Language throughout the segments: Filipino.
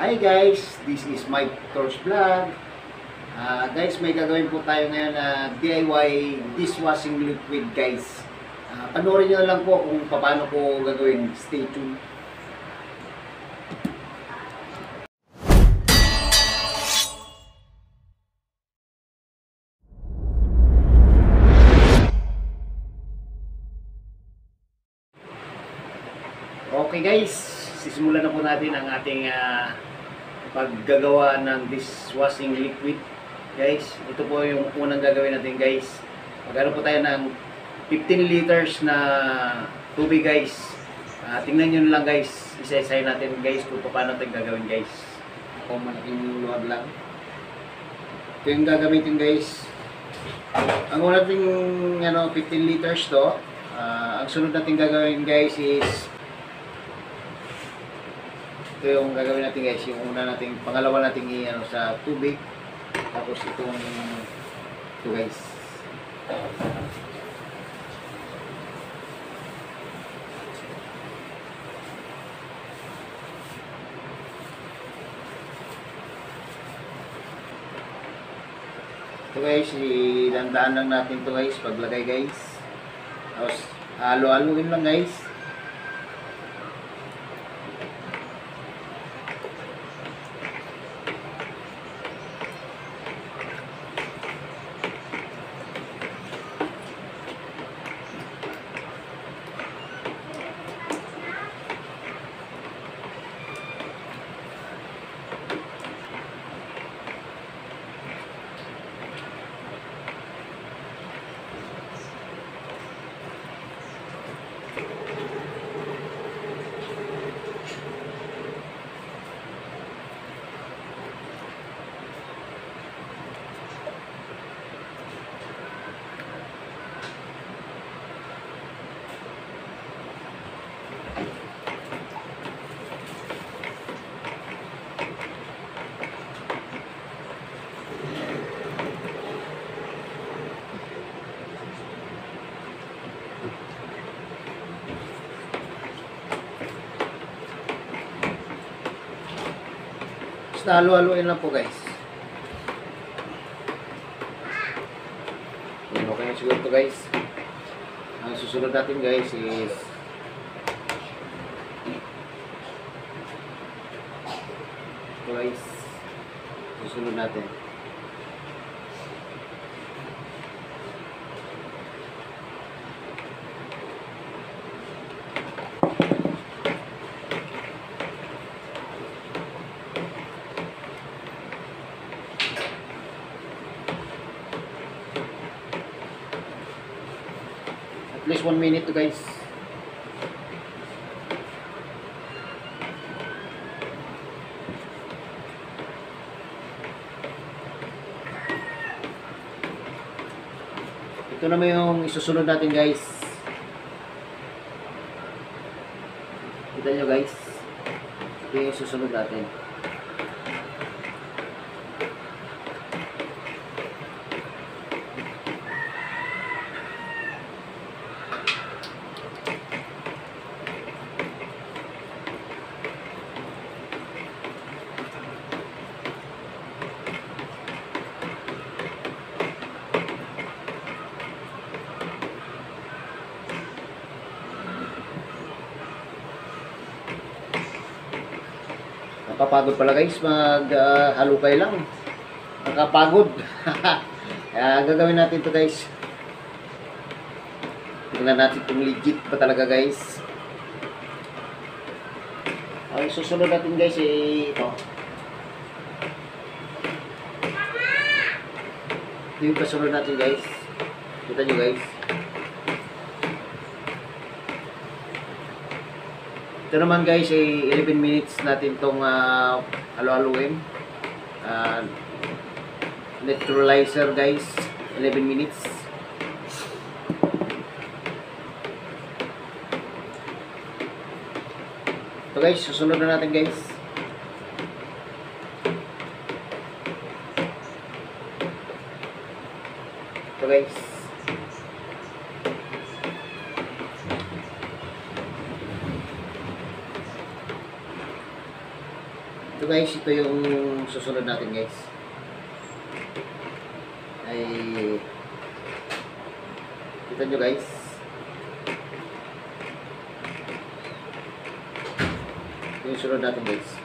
Hi guys, this is Mike Torch Vlog. Guys, may gagawin po tayo ngayon na DIY dishwashing liquid guys. Panoorin nyo lang po kung paano ko gagawin. Stay tuned. Okay guys, sisimulan na po natin ang ating paggagawa ng dishwashing liquid. Guys, ito po yung unang gagawin natin guys. Magano po tayo ng 15 liters na tubig guys. Tingnan nyo lang guys, isa-isahin natin guys kung paano natin gagawin guys. Ako malaking luwag lang. Ito yung gagamitin guys. Ang una nating 15 liters to. Ang sunod natin gagawin guys is ito yung gagawin natin guys, yung una nating, pangalawa nating sa tubig. Tapos ito guys. Ito guys, ilandaan lang natin to guys, paglagay guys. Tapos halo-haloin lang guys. Basta halo-haloin lang po guys. Okay na siguro to guys. Ang susunod natin guys is ito guys. Susunod natin. At least 1 minute to guys. Ito naman yung isusunod natin guys. Kita nyo guys. Ito yung isusunod natin. Nakapagod pala guys, halukay lang. Nakapagod. Kaya gagawin natin to guys. Tingnan natin kung legit pa talaga guys. Ang susunod natin guys ito. Ito yung kasunod natin guys. Kita nyo guys. Ito naman guys ay 11 minutes natin tong halo-haloin. Neutralizer guys, 11 minutes. Ito guys, susunod na natin guys. Ito guys. Ito guys, ito yung susunod natin guys. Ay, kita nyo guys. Ito yung sunod natin guys.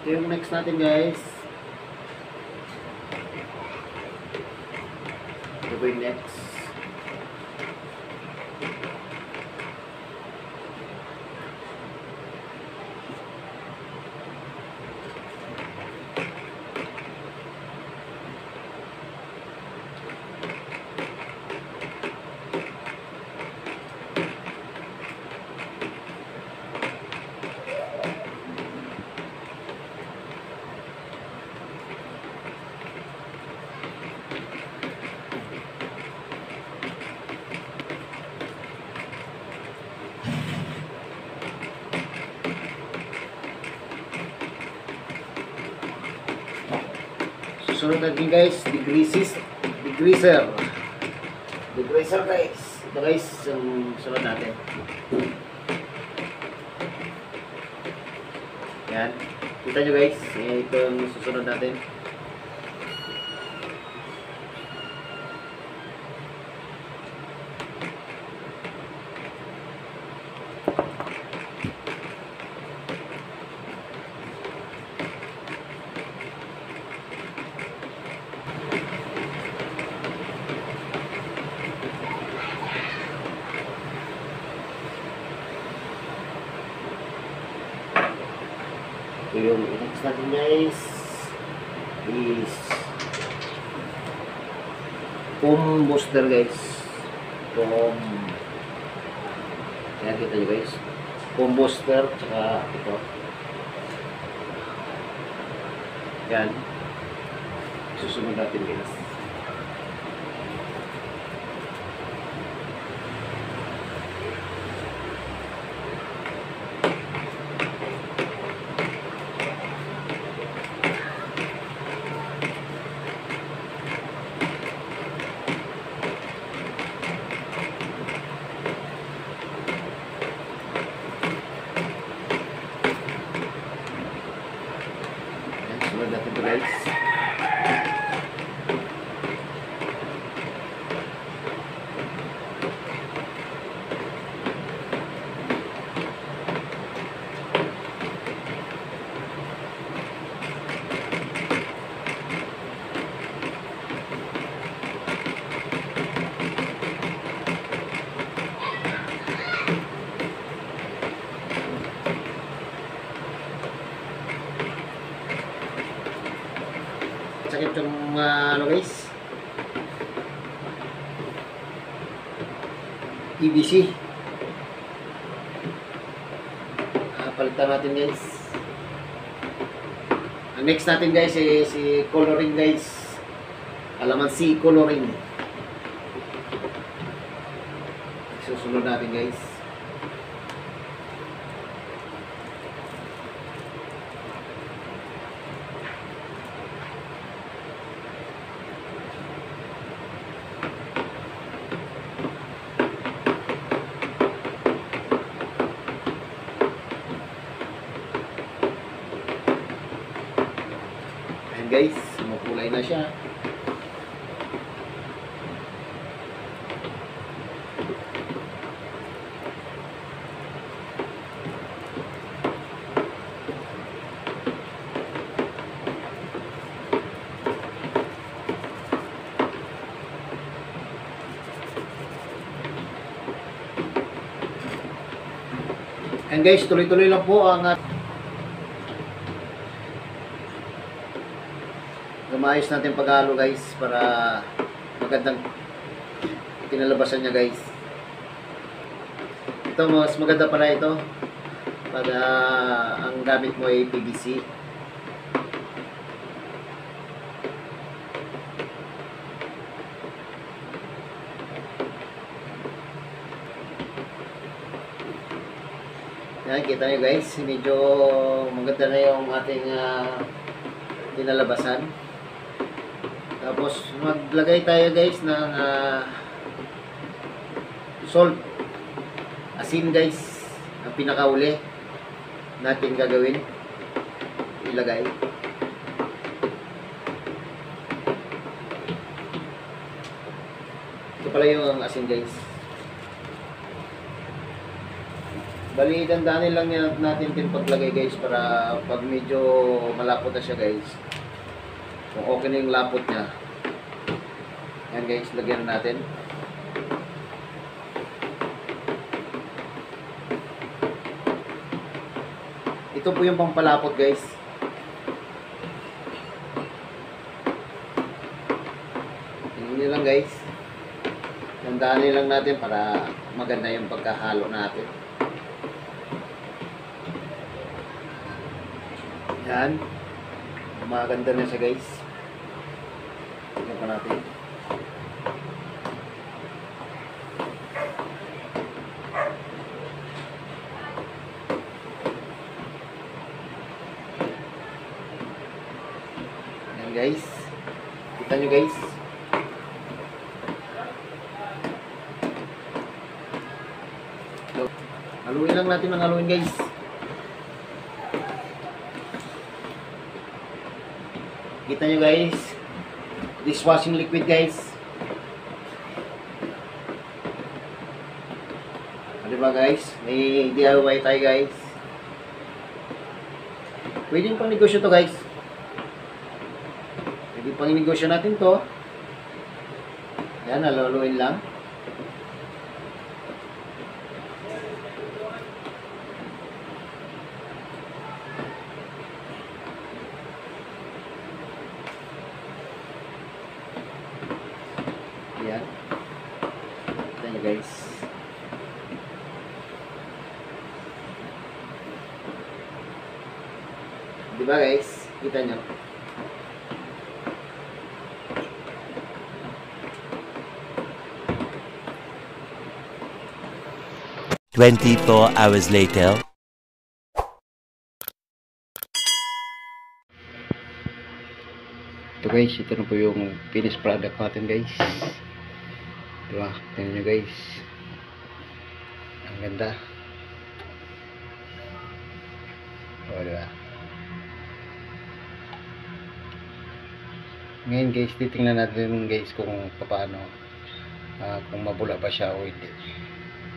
Ito yung next natin guys. Ito po yung next. Susunod natin guys, degreaser guys. Ito guys, yung sunod natin. Yan, kita nyo guys, ito yung susunod natin. So yung next natin guys is foam booster guys. Ayan, kita nyo guys, foam booster, tsaka ito yan, susunod natin guys. Sunod natin ito guys. Sakit yung ano guys, PVC. Palitan natin guys. Ang next natin guys is si coloring guys, Calamansi coloring. Susunod natin guys. Guys, makulay na siya. And guys, tuloy-tuloy lang po ang maayos natin paghalo guys, para magandang kinalabasan niya guys. Ito Ito, mas maganda pala ito. Pag ang gamit mo ay PVC. Yan, kita nyo guys, medyo maganda na yung ating dinalabasan. Tapos maglagay tayo guys ng salt, asin guys, ang pinakauli natin gagawin, ilagay. Ito pala yung asin guys. Bali, dandanin lang natin din paglagay guys, para pag medyo malapot na siya guys, kung okay na yung lapot niya, yan guys, lagyan natin. Ito po yung pampalapot guys. Tingnan nyo lang guys, dandanin lang natin para maganda yung pagkahalo natin. Yan, maganda na siya guys. Tingnan pa natin. Yan guys, kita nyo guys. So, haluin lang natin ng haluin guys. Kita nyo guys, dishwashing liquid guys. Diba guys, may DIY tayo guys. Pwede pang negosyo to guys. Pwede pang negosyo natin to. Yan, haluluin lang. Yan. Kita nyo guys. Diba guys? Kita nyo. Hours later. Ito guys, ito na po yung finished product natin guys. Diba? Tingnan nyo guys. Ang ganda. O, diba? Ngayon guys, titingnan natin guys kung paano, kung mabula ba siya o hindi.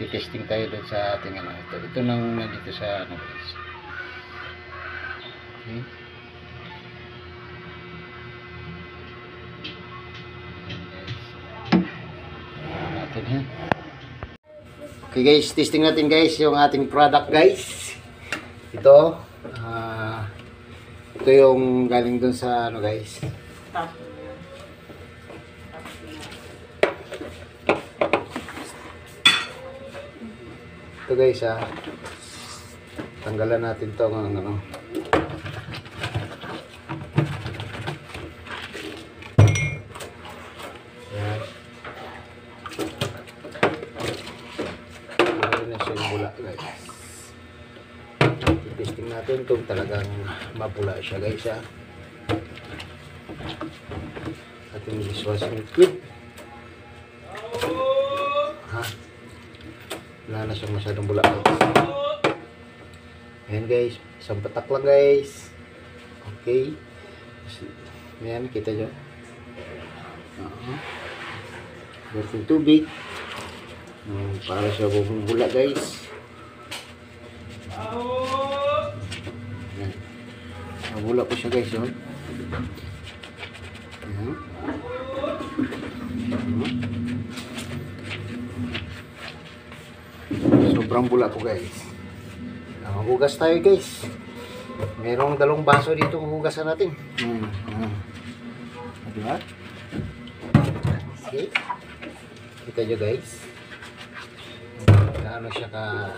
Titesting tayo doon sa ating ano. Ito nang nandito sa ano guys. Okay. Okay guys, testing natin guys yung ating product guys. Ito ito yung galing dun sa ano guys. Ito guys tanggalan natin to ng ano. Testing natin kung talagang mapula siya guys ating dishwashing liquid. Wala na siyang masyadong bula guys. Ayan guys, isang patak lang guys. Okay, ayan, kita nyo yung tubig para siya bumula guys. Mabula po siya guys yun. Sobrang bula po guys. Hugas tayo guys. Merong 2 baso dito hugasan natin. Diba? Okay. Kita nyo guys. gaano siya ka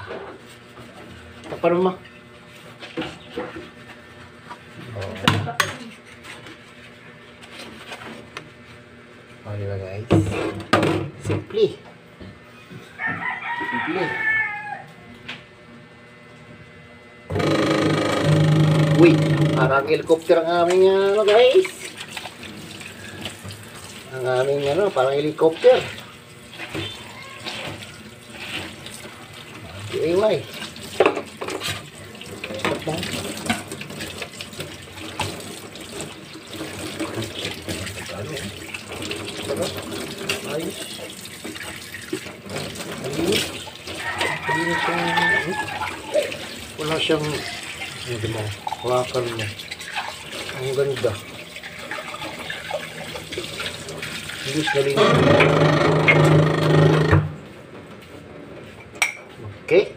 paano ma? Oh. Oh, diba guys? Simple. Simple. Uy, parang helicopter ang aming ano guys. Ang aming ano, parang helicopter. DIY. Ano? Ayos. Wala siyang hindi mo, hawakan mo. Ang ganda. Bilis na rin. Okay.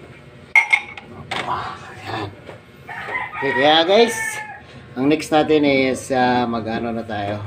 Ayan. Okay, kaya guys, ang next natin is mag-ano na tayo.